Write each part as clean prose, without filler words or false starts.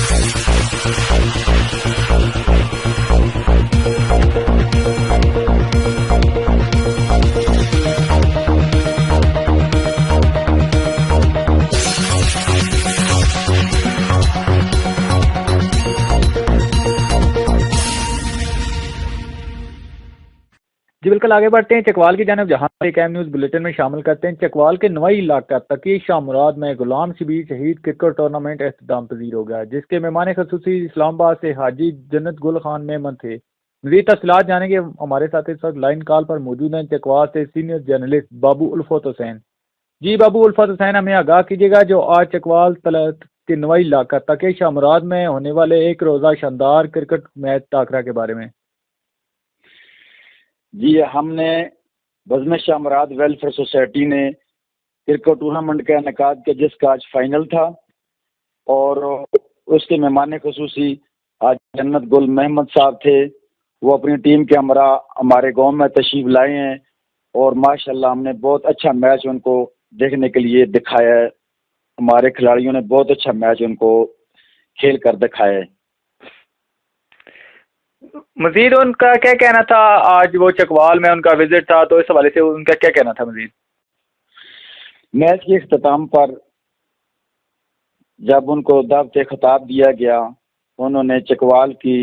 جی بالکل آگے بڑھتے ہیں چکوال کی جانب، جہاں ایک اہم نیوز بلیٹن میں شامل کرتے ہیں۔ چکوال کے نوائی علاقہ تقی شاہ مراد میں غلام شبیر شہید کرکٹ ٹورنامنٹ اختتام پذیر ہو گیا، جس کے مہمان خصوصی اسلام آباد سے حاجی جنت گل خان میمن تھے۔ مزید تفصیلات جانیں گے، ہمارے ساتھ اس وقت لائن کال پر موجود ہیں چکوال سے سینئر جرنلسٹ بابو الفت حسین۔ جی بابو الفت حسین، ہمیں آگاہ کیجیے گا جو آج چکوال کے نوائی علاقہ تقی شاہ مراد میں ہونے والے ایک روزہ شاندار کرکٹ میچ ٹاکرا کے بارے میں۔ جی ہم نے بزم شاہ مراد ویلفیئر سوسائٹی نے کرکٹ ٹورنامنٹ کا انعقاد کیا، جس کا آج فائنل تھا، اور اس کے مہمان خصوصی آج جنت گل محمد صاحب تھے۔ وہ اپنی ٹیم کے ہمراہ ہمارے گاؤں میں تشریف لائے ہیں، اور ماشاءاللہ ہم نے بہت اچھا میچ ان کو دیکھنے کے لیے دکھایا ہے۔ ہمارے کھلاڑیوں نے بہت اچھا میچ ان کو کھیل کر دکھایا ہے۔ مزید ان کا کیا کہنا تھا؟ آج وہ چکوال میں ان کا وزٹ تھا، تو اس حوالے سے ان کا کیا کہنا تھا؟ مزید میچ کے اختتام پر جب ان کو دعوت خطاب دیا گیا، انہوں نے چکوال کی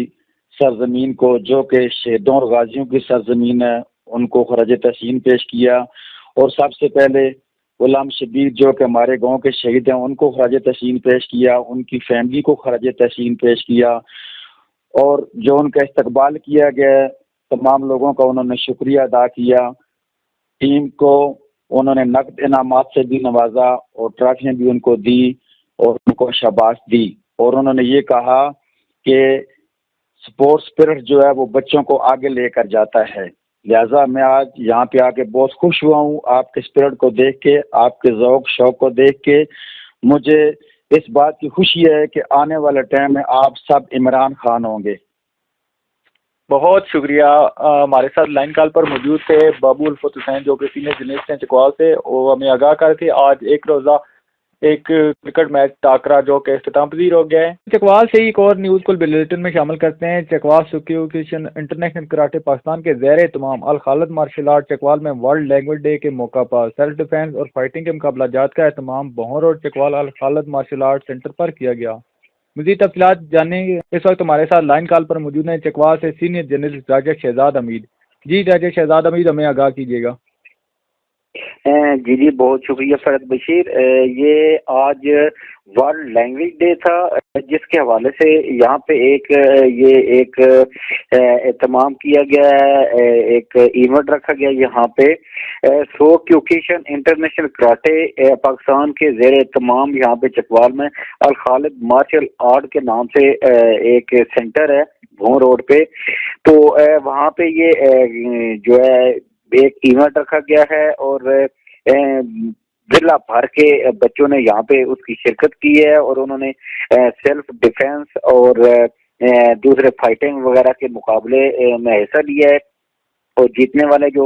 سرزمین کو، جو کہ شہیدوں اور غازیوں کی سرزمین ہے، ان کو خراج تحسین پیش کیا، اور سب سے پہلے غلام شبیر جو کہ ہمارے گاؤں کے شہید ہیں ان کو خراج تحسین پیش کیا، ان کی فیملی کو خراج تحسین پیش کیا، اور جو ان کا استقبال کیا گیا تمام لوگوں کا انہوں نے شکریہ ادا کیا۔ ٹیم کو انہوں نے نقد انعامات سے بھی نوازا، اور ٹرافیاں بھی ان کو دی، اور ان کو شاباش دی، اور انہوں نے یہ کہا کہ سپورٹس اسپرٹ جو ہے وہ بچوں کو آگے لے کر جاتا ہے، لہٰذا میں آج یہاں پہ آ کے بہت خوش ہوا ہوں۔ آپ کے اسپرٹ کو دیکھ کے، آپ کے ذوق شوق کو دیکھ کے مجھے اس بات کی خوشی ہے کہ آنے والے ٹائم میں آپ سب عمران خان ہوں گے۔ بہت شکریہ۔ ہمارے ساتھ لائن کال پر موجود تھے بابو الفت حسین جو کہ سینئر جرنلسٹ ہیں چکوال سے، اور ہمیں آگاہ کر کے آج ایک روزہ ایک کرکٹ میچ ٹاکرا جو کہ اختتام پذیر ہو گیا ہے۔ چکوال سے ایک اور نیوز کو بلیٹن میں شامل کرتے ہیں۔ چکوال ایسوسی انٹرنیشنل کراٹے پاکستان کے زیر اہتمام الخالد مارشل آرٹ چکوال میں ورلڈ لینگویج ڈے کے موقع پر سیلف ڈیفینس اور فائٹنگ کے مقابلہ جات کا اہتمام Bhaun road Chakwal Al Khalid martial art centre پر کیا گیا۔ مزید تفصیلات جانیں گے، اس وقت ہمارے ساتھ لائن کال پر موجود ہیں چکوال سے سینئر جرنلسٹ راجہ شہزاد حمید۔ جی راجہ شہزاد حمید، ہمیں آگاہ کیجیے گا۔ جی بہت شکریہ فرد بشیر۔ یہ آج ورلڈ لینگویج ڈے تھا، جس کے حوالے سے یہاں پہ ایک اہتمام کیا گیا ہے، ایک ایونٹ رکھا گیا یہاں پہ کیوکیشن انٹرنیشنل کراٹے پاکستان کے زیر اہتمام یہاں پہ چکوال میں الخالد مارشل آرٹ کے نام سے ایک سینٹر ہے بھون روڈ پہ، تو وہاں پہ یہ جو ہے ایک ایونٹ رکھا گیا ہے، اور ضلع بھر کے بچوں نے یہاں پہ اس کی شرکت کی ہے، اور انہوں نے سیلف ڈیفینس اور دوسرے فائٹنگ وغیرہ کے مقابلے میں حصہ لیا ہے، اور جیتنے والے جو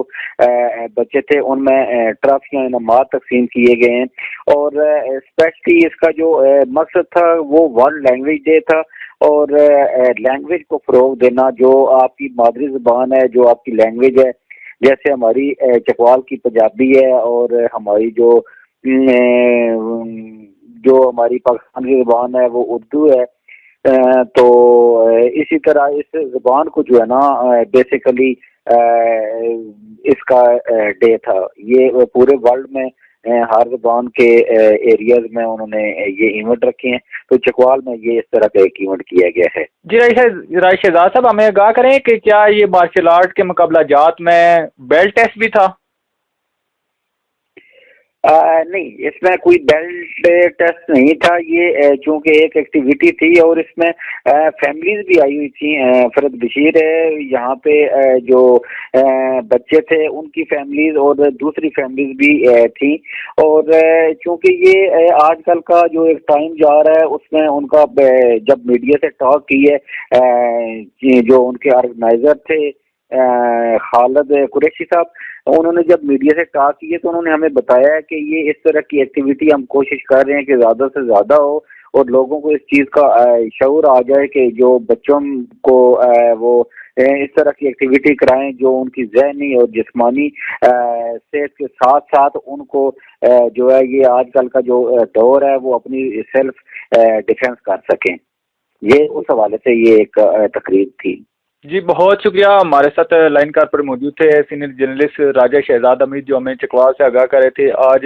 بچے تھے ان میں ٹرافیاں انعامات تقسیم کیے گئے ہیں۔ اور اسپیشلی اس کا جو مقصد تھا وہ ورلڈ لینگویج ڈے تھا، اور لینگویج کو فروغ دینا، جو آپ کی مادری زبان ہے، جو آپ کی لینگویج ہے، جیسے ہماری چکوال کی پنجابی ہے، اور ہماری جو ہماری پاکستان کی زبان ہے وہ اردو ہے، تو اسی طرح اس زبان کو جو ہے نا بیسیکلی اس کا ڈے تھا۔ یہ پورے ورلڈ میں ہر زبان کے ایریاز میں انہوں نے یہ ایونٹ رکھے ہیں، تو چکوال میں یہ اس طرح کا ایک ایونٹ کیا گیا ہے۔ جی رائے شہزاد صاحب، ہمیں آگاہ کریں کہ کیا یہ مارشل آرٹ کے مقابلہ جات میں بیلٹ ٹیسٹ بھی تھا؟ نہیں، اس میں کوئی بیلٹ ٹیسٹ نہیں تھا، یہ چونکہ ایک ایکٹیویٹی تھی، اور اس میں فیملیز بھی آئی ہوئی تھیں۔ فرد بشیر یہاں پہ جو بچے تھے ان کی فیملیز اور دوسری فیملیز بھی تھیں، اور چونکہ یہ آج کل کا جو ایک ٹائم جا رہا ہے اس میں ان کا جب میڈیا سے ٹاک کی ہے، جو ان کے آرگنائزر تھے خالد قریشی صاحب، انہوں نے جب میڈیا سے ٹاک کی ہے تو انہوں نے ہمیں بتایا ہے کہ یہ اس طرح کی ایکٹیویٹی ہم کوشش کر رہے ہیں کہ زیادہ سے زیادہ ہو، اور لوگوں کو اس چیز کا شعور آ جائے کہ جو بچوں کو وہ اس طرح کی ایکٹیویٹی کرائیں جو ان کی ذہنی اور جسمانی صحت کے ساتھ ساتھ ان کو جو ہے یہ آج کل کا جو دور ہے وہ اپنی سیلف ڈیفینس کر سکیں. یہ اس حوالے سے یہ ایک تقریب تھی. جی بہت شکریہ. ہمارے ساتھ لائن کار پر موجود تھے سینئر جرنلسٹ راجہ شہزاد امید جو ہمیں چکوال سے آگاہ کر رہے تھے. آج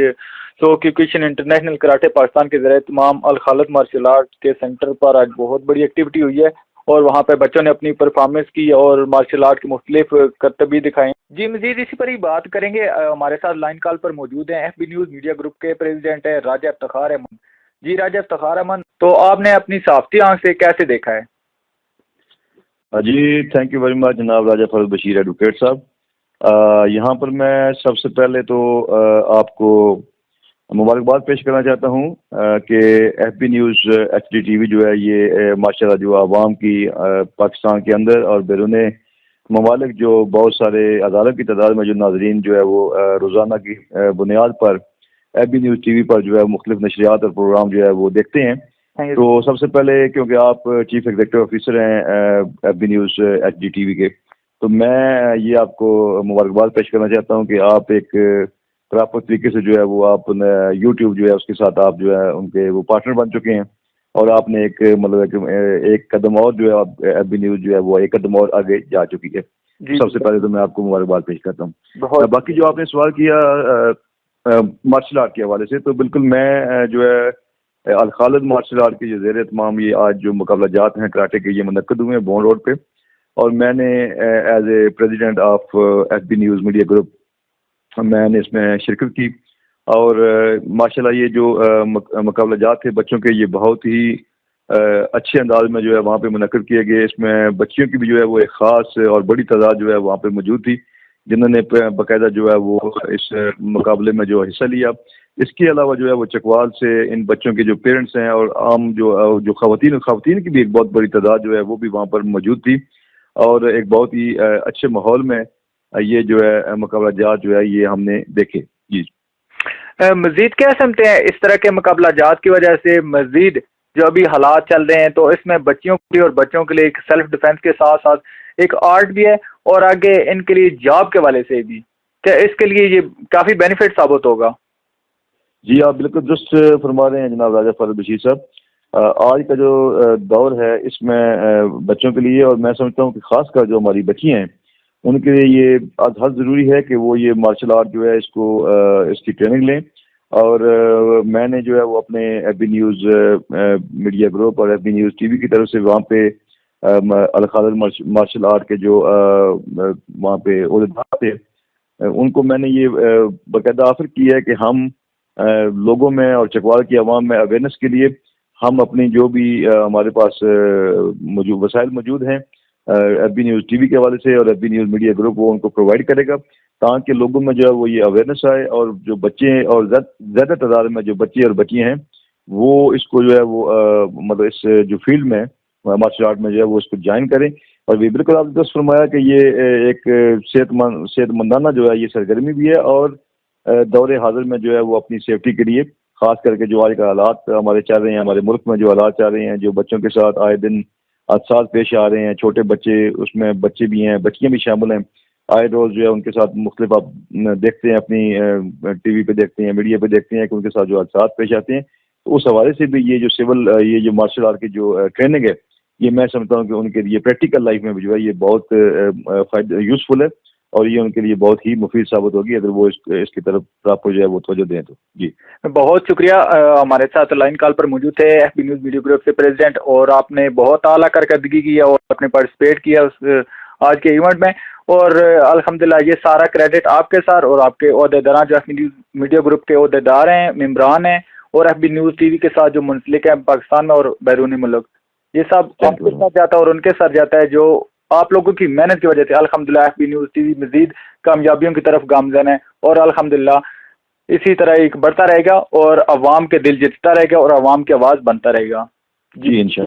سو کیوکیشن انٹرنیشنل کراٹے پاکستان کے ذریعے تمام الخالد مارشل آرٹ کے سینٹر پر آج بہت بڑی ایکٹیویٹی ہوئی ہے اور وہاں پہ بچوں نے اپنی پرفارمنس کی اور مارشل آرٹ کے مختلف کرتبی دکھائیں. جی مزید اسی پر ہی بات کریں گے. ہمارے ساتھ لائن کال پر موجود ہیں F B news media group کے پریزیڈنٹ ہے راجہ افتخار احمد. جی راجہ افتخار احمد, تو آپ نے اپنی صحافتی آنکھ سے کیسے دیکھا ہے؟ جی تھینک یو ویری مچ جناب راجہ فضل بشیر ایڈوکیٹ صاحب. یہاں پر میں سب سے پہلے تو آپ کو مبارکباد پیش کرنا چاہتا ہوں کہ F B news H D T V جو ہے یہ ماشاء اللہ جو عوام کی پاکستان کے اندر اور بیرون ممالک جو بہت سارے ہزاروں کی تعداد میں جو ناظرین جو ہے وہ روزانہ کی بنیاد پر F B news T V پر جو ہے مختلف نشریات اور پروگرام جو ہے وہ دیکھتے ہیں. تو سب سے پہلے کیونکہ آپ چیف ایگزیکٹو آفیسر ہیں F B news H D T V کے, تو میں یہ آپ کو مبارکباد پیش کرنا چاہتا ہوں کہ آپ ایک پراپر طریقے سے جو ہے وہ آپ یوٹیوب جو ہے اس کے ساتھ آپ جو ہے ان کے وہ پارٹنر بن چکے ہیں اور آپ نے ایک مطلب ایک قدم اور جو ہے ایف بی نیوز جو ہے وہ ایک قدم اور آگے جا چکی ہے. سب سے پہلے تو میں آپ کو مبارکباد پیش کرتا ہوں. باقی جو آپ نے سوال کیا مارشل آرٹ کے حوالے سے, تو بالکل میں جو ہے الخالد مارشل آرٹ کے جو زیر اہتمام یہ آج جو مقابلہ جات ہیں کراٹے کے یہ منعقد ہوئے ہیں بون روڈ پہ, اور میں نے as a president of F B news media group میں نے اس میں شرکت کی. اور ماشاءاللہ یہ جو مقابلہ جات تھے بچوں کے یہ بہت ہی اچھے انداز میں جو ہے وہاں پہ منعقد کیے گئے. اس میں بچیوں کی بھی جو ہے وہ ایک خاص اور بڑی تعداد جو ہے وہاں پہ موجود تھی جنہوں نے باقاعدہ جو ہے وہ اس مقابلے میں جو حصہ لیا. اس کے علاوہ جو ہے وہ چکوال سے ان بچوں کے جو پیرنٹس ہیں اور عام جو خواتین کی بھی ایک بہت بڑی تعداد جو ہے وہ بھی وہاں پر موجود تھی, اور ایک بہت ہی اچھے ماحول میں یہ جو ہے مقابلہ جات جو ہے یہ ہم نے دیکھے. جی مزید کیا سمجھتے ہیں اس طرح کے مقابلہ جات کی وجہ سے مزید جو ابھی حالات چل رہے ہیں تو اس میں بچیوں کی اور بچوں کے لیے ایک سیلف ڈیفینس کے ساتھ ساتھ ایک آرٹ بھی ہے اور آگے ان کے لیے جاب کے والے سے بھی, کیا اس کے لیے یہ کافی بینیفٹ ثابت ہوگا؟ جی آپ بالکل درست فرما رہے ہیں جناب راجہ فضل بشیر صاحب. آج کا جو دور ہے اس میں بچوں کے لیے, اور میں سمجھتا ہوں کہ خاص کر جو ہماری بچی ہیں ان کے لیے یہ حد ضروری ہے کہ وہ یہ مارشل آرٹ جو ہے اس کی ٹریننگ لیں. اور میں نے جو ہے وہ اپنے F B news media group اور F B news T V کی طرف سے وہاں پہ الخالد مارشل آرٹ کے جو وہاں پہ عہدیدار تھے ان کو میں نے یہ باقاعدہ آفر کی ہے کہ ہم لوگوں میں اور چکوال کی عوام میں اویئرنیس کے لیے ہم اپنی جو بھی ہمارے پاس وسائل موجود ہیں F B news T V کے حوالے سے اور F B news media group وہ ان کو پرووائڈ کرے گا تاکہ لوگوں میں جو ہے وہ یہ اویئرنیس آئے, اور جو بچے ہیں اور زیادہ تعداد میں جو بچے اور بچیاں ہیں وہ اس کو جو ہے وہ مطلب اس جو فیلڈ میں مارشل آرٹ میں جو ہے وہ اس کو جوائن کریں. اور یہ بالکل آپ نے درست فرمایا کہ یہ ایک صحت مندانہ جو ہے یہ سرگرمی بھی ہے, اور دور حاضر میں جو ہے وہ اپنی سیفٹی کے لیے خاص کر کے جو آج کا حالات ہمارے چل رہے ہیں, ہمارے ملک میں جو حالات چل رہے ہیں, جو بچوں کے ساتھ آئے دن حادثات پیش آ رہے ہیں, چھوٹے بچے اس میں بچے بھی ہیں بچیاں بھی شامل ہیں, آئے روز جو ہے ان کے ساتھ مختلف آپ دیکھتے ہیں اپنی ٹی وی پہ دیکھتے ہیں میڈیا پہ دیکھتے ہیں کہ ان کے ساتھ جو حادثات پیش آتے ہیں. تو اس حوالے سے بھی یہ جو یہ جو مارشل آرٹ کی جو ٹریننگ ہے یہ میں سمجھتا ہوں کہ ان کے لیے پریکٹیکل لائف میں بھی جو ہے یہ بہت یوزفل ہے اور یہ ان کے لیے بہت ہی مفید ثابت ہوگی اگر وہ اس کی طرف پراپر جو ہے وہ توجہ دیں تو. جی بہت شکریہ. ہمارے ساتھ لائن کال پر موجود تھے F B news media group سے پریزیڈنٹ, اور آپ نے بہت اعلیٰ کارکردگی کی اور آپ نے پارٹیسپیٹ کیا اس آج کے ایونٹ میں, اور الحمدللہ یہ سارا کریڈٹ آپ کے ساتھ اور آپ کے عہدیداران جو F B news media group کے عہدیدار ہیں, ممبران ہیں, اور F B news T V کے ساتھ جو منسلک ہیں پاکستان میں اور بیرون ملک, یہ سب آپ کے ساتھ جاتا ہے اور ان کے ساتھ جاتا ہے جو آپ لوگوں کی محنت کی وجہ سے الحمدللہ F B news T V مزید کامیابیوں کی طرف گامزن ہے, اور الحمدللہ اسی طرح ایک بڑھتا رہے گا اور عوام کے دل جیتتا رہے گا اور عوام کی آواز بنتا رہے گا. جی انشاءاللہ.